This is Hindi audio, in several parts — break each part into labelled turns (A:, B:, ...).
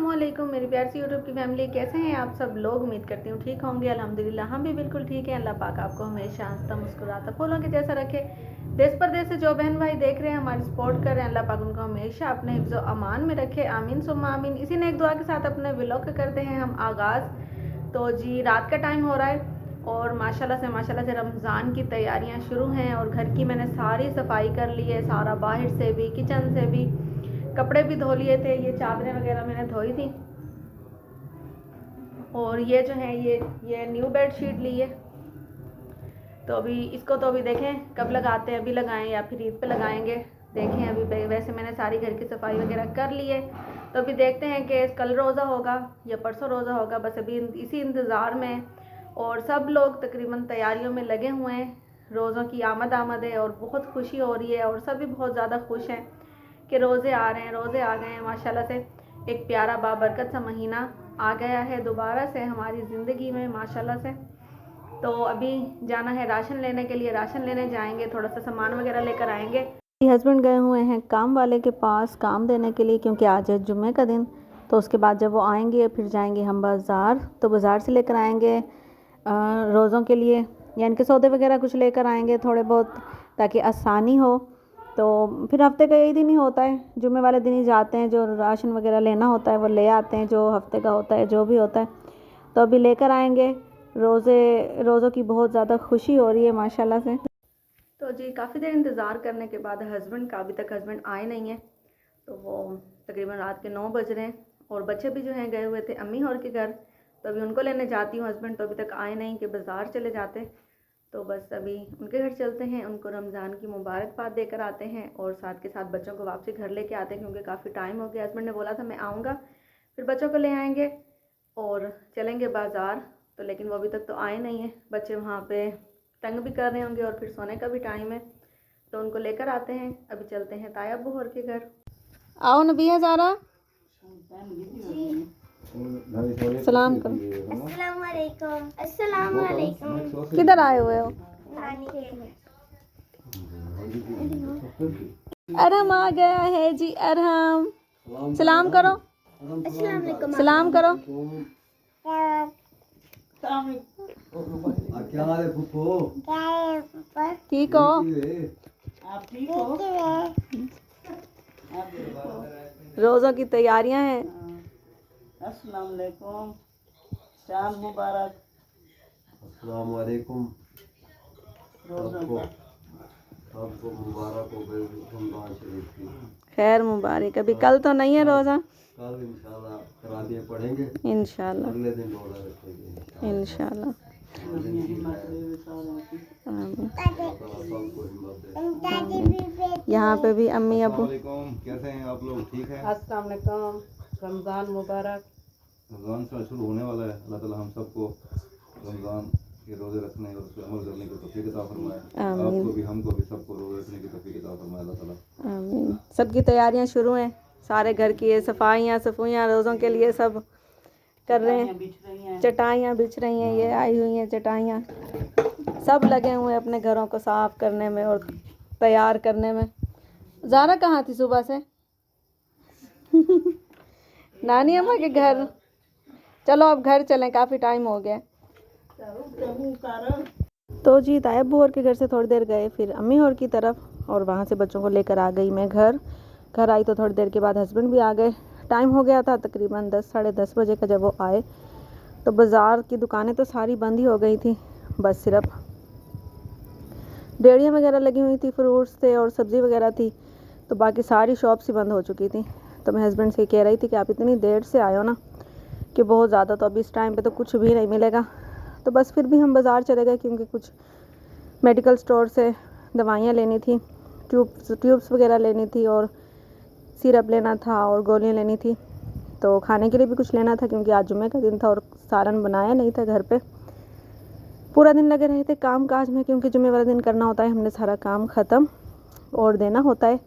A: अस्सलामुअलैकुम मेरी प्यार सी यूट्यूब की फैमिली, कैसे हैं आप सब लोग। उम्मीद करती हूँ ठीक होंगे। अल्हम्दुलिल्लाह हम भी बिल्कुल ठीक हैं। अल्लाह पाक आपको हमेशा हंसता मुस्कुराता फूलों के जैसा रखे। देश परदेश से जो बहन भाई देख रहे हैं, हमारी सपोर्ट कर रहे हैं, अल्लाह पाक उनको हमेशा अपने हिफ्ज़ व अमान में रखे। आमीन सुम्मा आमीन। इसी ने एक दुआ के साथ अपने व्लॉग करते हैं हम आगाज़। तो जी रात का टाइम हो रहा है और माशाल्लाह से रमज़ान की तैयारियां शुरू हैं और घर की मैंने सारी सफाई कर ली है। सारा बाहर से भी, किचन से भी, कपड़े भी धो लिए थे। ये चादरें वगैरह मैंने धोई थी और ये जो है ये न्यू बेड शीट ली है। तो अभी इसको तो अभी देखें कब लगाते हैं, अभी लगाएं या फिर ईद पे लगाएंगे, देखें। अभी वैसे मैंने सारी घर की सफाई वगैरह कर ली है। तो अभी देखते हैं कि कल रोज़ा होगा या परसों रोज़ा होगा। बस अभी इसी इंतज़ार में और सब लोग तकरीबन तैयारियों में लगे हुए हैं। रोज़ों की आमद है और बहुत खुशी हो रही है और सब भी बहुत ज़्यादा खुश हैं कि रोज़े आ रहे हैं, रोज़े आ गए हैं। माशाल्लाह से एक प्यारा बाबरकत सा महीना आ गया है दोबारा से हमारी ज़िंदगी में माशाल्लाह से। तो अभी जाना है राशन लेने के लिए, राशन लेने जाएंगे, थोड़ा सा सामान वगैरह लेकर आएंगे। हस्बैंड गए हुए हैं काम वाले के पास काम देने के लिए, क्योंकि आज है जुम्मे का दिन। तो उसके बाद जब वो आएंगे फिर जाएंगे हम बाज़ार। तो बाज़ार से लेकर आएंगे रोज़ों के लिए, यानी कि सौदे वगैरह कुछ लेकर आएंगे थोड़े बहुत, ताकि आसानी हो। तो फिर हफ्ते का यही दिन ही होता है, जुम्मे वाले दिन ही जाते हैं, जो राशन वगैरह लेना होता है वो ले आते हैं, जो हफ्ते का होता है जो भी होता है। तो अभी लेकर आएंगे। रोज़ों की बहुत ज़्यादा खुशी हो रही है माशाल्लाह से। तो जी काफ़ी देर इंतज़ार करने के बाद हस्बैंड का, अभी तक हस्बैंड आए नहीं हैं। तो वो तकरीबन रात के 9 बज रहे हैं और बच्चे भी जो हैं गए हुए थे अम्मी और के घर। तो अभी उनको लेने जाती हूँ। हस्बैंड तो अभी तक आए नहीं कि बाज़ार चले जाते। तो बस अभी उनके घर चलते हैं, उनको रमज़ान की मुबारकबाद देकर आते हैं और साथ के साथ बच्चों को वापसी घर लेके आते हैं, क्योंकि काफ़ी टाइम हो गया। हस्बैंड ने बोला था मैं आऊँगा, फिर बच्चों को ले आएंगे और चलेंगे बाज़ार। तो लेकिन वो अभी तक तो आए नहीं हैं। बच्चे वहाँ पे तंग भी कर रहे होंगे और फिर सोने का भी टाइम है। तो उनको लेकर आते हैं। अभी चलते हैं ताया अब्बू और के घर। आओ नबिया ज़ारा, सलाम करो।
B: अस्सलाम वालेकुम।
A: किधर आए हुए हो?
B: नानी के घर।
A: अरहम आ गया है जी, अरहम सलाम करो,
B: अस्सलाम वालेकुम।
A: सलाम करो।
C: क्या हाल है फुफो?
A: ठीक हो?
C: आप ठीक हो?
A: रोज़ों की तैयारियां हैं।
C: अस्सलाम वालेकुम, चांद मुबारक। अस्सलाम वालेकुम। सबको मुबारक हो गई रमज़ान शरीफ की।
A: खैर मुबारक। अभी कल तो नहीं है रोज़ा,
C: कल इंशाल्लाह तरावियाँ पढ़ेंगे,
A: इंशाल्लाह
C: अगले दिन रोज़ा रखेंगे
A: इंशाल्लाह। यहाँ पे भी अम्मी अबू।
D: कैसे हैं आप लोग? ठीक है।
E: अस्सलाम वालेकुम। रमज़ान मुबारक।
D: रमज़ान से शुरू होने वाला है। अल्लाह ताला हम सबको रमज़ान के रोज़े रखने और उस पर अमल करने की तौफीक अता फरमाए। आपको भी, हमको भी, सबको रोज़े रखने की तौफीक अता फरमाए अल्लाह ताला।
A: आमीन। सबकी तैयारियां शुरू हैं, सारे घर की ये सफाइयाँ रोज़ों के लिए सब कर रहे हैं। चटाइयाँ बिछ रही हैं, ये आई हुई हैं चटाइयाँ। सब लगे हुए हैं अपने घरों को साफ़ करने में और तैयार करने में। ज़ारा कहाँ थी सुबह से? नानी अम्मा के घर। चलो अब घर चलें, काफ़ी टाइम हो गया। तो जी तायब और के घर से थोड़ी देर गए, फिर अम्मी और की तरफ, और वहाँ से बच्चों को लेकर आ गई मैं घर आई। तो थोड़ी देर के बाद हस्बैंड भी आ गए। टाइम हो गया था तकरीबन 10 साढ़े 10 बजे का जब वो आए। तो बाज़ार की दुकानें तो सारी बंद ही हो गई थी, बस सिर्फ रेहड़ियाँ वगैरह लगी हुई थी, फ्रूट्स थे और सब्ज़ी वगैरह थी। तो बाकी सारी शॉप्स ही बंद हो चुकी थी। तो मैं हस्बैंड से कह रही थी कि आप इतनी देर से आए हो ना, कि बहुत ज़्यादा, तो अभी इस टाइम पे तो कुछ भी नहीं मिलेगा। तो बस फिर भी हम बाज़ार चले गए, क्योंकि कुछ मेडिकल स्टोर से दवाइयाँ लेनी थी, ट्यूब्स वगैरह लेनी थी और सिरप लेना था और गोलियाँ लेनी थी। तो खाने के लिए भी कुछ लेना था, क्योंकि आज जुम्मे का दिन था और सालन बनाया नहीं था घर पे। पूरा दिन लगे रहे थे काम काज में, क्योंकि जुम्मे वाला दिन करना होता है हमने सारा काम ख़त्म और देना होता है।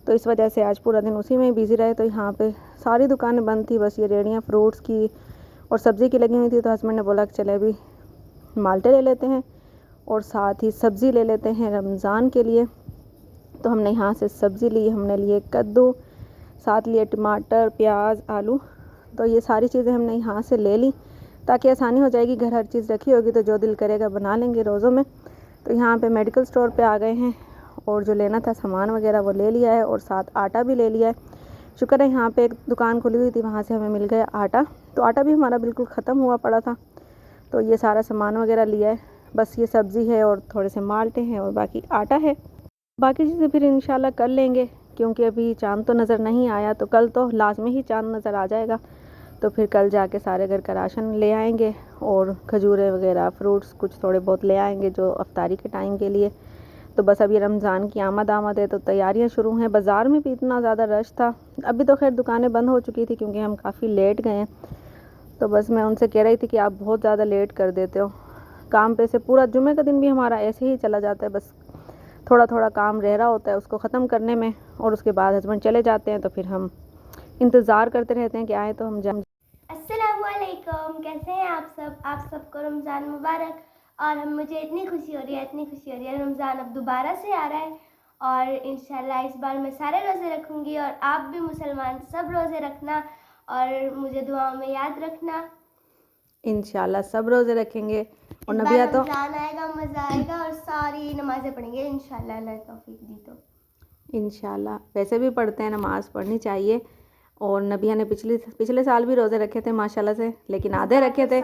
A: तो इस वजह से आज पूरा दिन उसी में ही बिज़ी रहे। तो यहाँ पे सारी दुकानें बंद थी, बस ये रेहड़ियाँ फ्रूट्स की और सब्ज़ी की लगी हुई थी। तो हस्बैंड ने बोला कि चले अभी माल्टे ले लेते हैं और साथ ही सब्ज़ी ले लेते हैं रमज़ान के लिए। तो हमने यहाँ से सब्ज़ी ली, हमने लिए कद्दू, साथ लिए टमाटर, प्याज, आलू, तो ये सारी चीज़ें हमने यहाँ से ले ली ताकि आसानी हो जाएगी। घर हर चीज़ रखी होगी तो जो दिल करेगा बना लेंगे रोज़ों में। तो यहाँ पे मेडिकल स्टोर पे आ गए हैं और जो लेना था सामान वगैरह वो ले लिया है और साथ आटा भी ले लिया है। शुक्र है यहाँ पे एक दुकान खुली हुई थी, वहाँ से हमें मिल गया आटा। तो आटा भी हमारा बिल्कुल ख़त्म हुआ पड़ा था, तो ये सारा सामान वगैरह लिया है। बस ये सब्ज़ी है और थोड़े से माल्टे हैं और बाकी आटा है। बाकी चीज़ें फिर इंशाल्लाह कर लेंगे, क्योंकि अभी चाँद तो नज़र नहीं आया, तो कल तो लाजमी ही चाँद नज़र आ जाएगा। तो फिर कल जाके सारे घर का राशन ले आएंगे और खजूरें वगैरह फ्रूट्स कुछ थोड़े बहुत ले आएंगे जो अफ्तारी के टाइम के लिए। तो बस अभी रमज़ान की आमद है तो तैयारियां शुरू हैं। बाज़ार में भी इतना ज़्यादा रश था। अभी तो खैर दुकानें बंद हो चुकी थी क्योंकि हम काफ़ी लेट गए हैं। तो बस मैं उनसे कह रही थी कि आप बहुत ज़्यादा लेट कर देते हो काम पे से। पूरा जुमे का दिन भी हमारा ऐसे ही चला जाता है, बस थोड़ा थोड़ा काम रह रहा होता है उसको ख़त्म करने में, और उसके बाद हस्बैंड चले जाते हैं तो फिर हम इंतज़ार करते रहते हैं कि आए तो हम जाएं।
B: अस्सलामुअलैकुम, कैसे हैं आप सब? आप सबको रमज़ान मुबारक। और मुझे इतनी खुशी हो रही है, रमज़ान अब दोबारा से आ रहा है और इंशाल्लाह इस बार मैं सारे रोज़े रखूँगी और आप भी मुसलमान सब रोज़े रखना और मुझे दुआओं में याद रखना।
A: इंशाल्लाह सब रोज़े रखेंगे और नबिया तो
B: रमज़ान आएगा, मज़ा आएगा और सारी नमाज़ें पढ़ेंगे इंशाल्लाह, अल्लाह तौफीक दी तो।
A: इंशाल्लाह वैसे भी पढ़ते हैं, नमाज़ पढ़नी चाहिए। और नबिया ने पिछले साल भी रोज़े रखे थे माशाल्लाह से, लेकिन आधे रखे थे।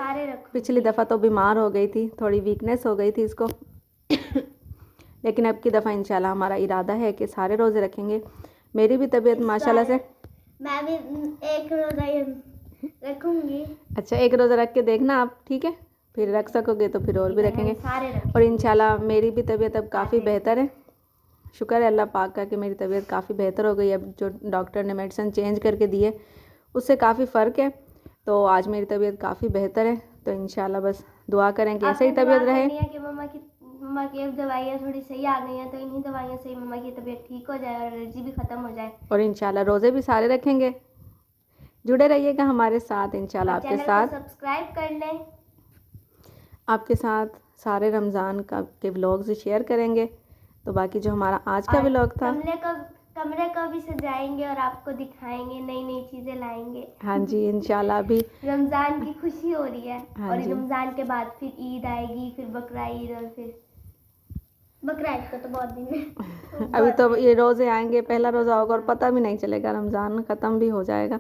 A: पिछली दफ़ा तो बीमार हो गई थी, थोड़ी वीकनेस हो गई थी इसको लेकिन अब की दफ़ा इंशाल्लाह हमारा इरादा है कि सारे रोज़े रखेंगे। मेरी भी तबीयत माशाल्लाह से,
B: मैं भी एक रोज़ा रखूँगी।
A: अच्छा एक रोज़ा रख के देखना आप, ठीक है? फिर रख सकोगे तो फिर और भी रखेंगे।
B: सारे
A: और इंशाल्लाह मेरी भी तबीयत अब काफ़ी बेहतर है। शुक्र है अल्लाह पाक का कि मेरी तबीयत काफ़ी बेहतर हो गई। अब जो डॉक्टर ने मेडिसिन चेंज करके दी है उससे काफ़ी फ़र्क है। तो आज मेरी तबीयत काफ़ी बेहतर है। तो इंशाल्लाह बस दुआ करें कि ऐसे ही तबीयत रहे।
B: कि मम्मा की अब दवाइयाँ थोड़ी सही आ गई हैं, तो इन्हीं दवाइयों से मम्मा की तबीयत ठीक हो जाए और एलर्जी भी ख़त्म हो जाए।
A: और इंशाल्लाह रोज़े भी सारे रखेंगे। जुड़े रहिएगा हमारे साथ इंशाल्लाह। आपके साथ
B: सब्सक्राइब कर लें।
A: आपके साथ सारे रमज़ान के व्लॉग्स शेयर करेंगे। तो बाकी जो हमारा आज का व्लॉग था,
B: कमरे को भी सजाएंगे और आपको दिखाएंगे, नई नई चीज़ें लाएंगे।
A: हाँ जी इंशाल्लाह। अभी
B: रमज़ान की खुशी हो रही है।
A: हाँ
B: और
A: जी।
B: रमज़ान के बाद फिर ईद आएगी, फिर बकरा ईद, और फिर बकरा ईद को तो बहुत दिन है
A: अभी तो ये रोज़े आएंगे, पहला रोज़ा होगा और पता भी नहीं चलेगा, रमज़ान ख़त्म भी हो जाएगा।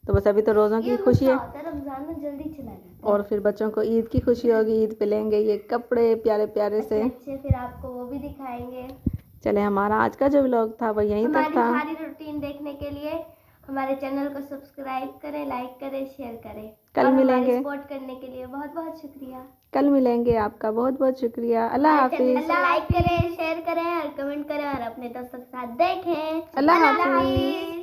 A: तो बस अभी तो रोज़ों की खुशी है
B: रमज़ान में जल्दी चला जाता है।
A: और फिर बच्चों को ईद की खुशी होगी। ईद पे लेंगे ये कपड़े प्यारे प्यारे से।
B: अच्छे, फिर आपको वो भी दिखाएंगे।
A: चले हमारा आज का जो व्लॉग था वो यहीं तक
B: हमारी
A: था।
B: सारी रूटीन देखने के लिए हमारे चैनल को सब्सक्राइब करें, लाइक करें, शेयर करें।
A: कल
B: और
A: मिलेंगे।
B: सपोर्ट करने के लिए बहुत बहुत शुक्रिया।
A: कल मिलेंगे। आपका बहुत बहुत शुक्रिया। अल्लाह हाफिज़।
B: लाइक करें, शेयर करें और कमेंट करें और अपने दोस्तों के साथ देखें।
A: अल्लाह
B: हाफिज़।
A: हाफिज़।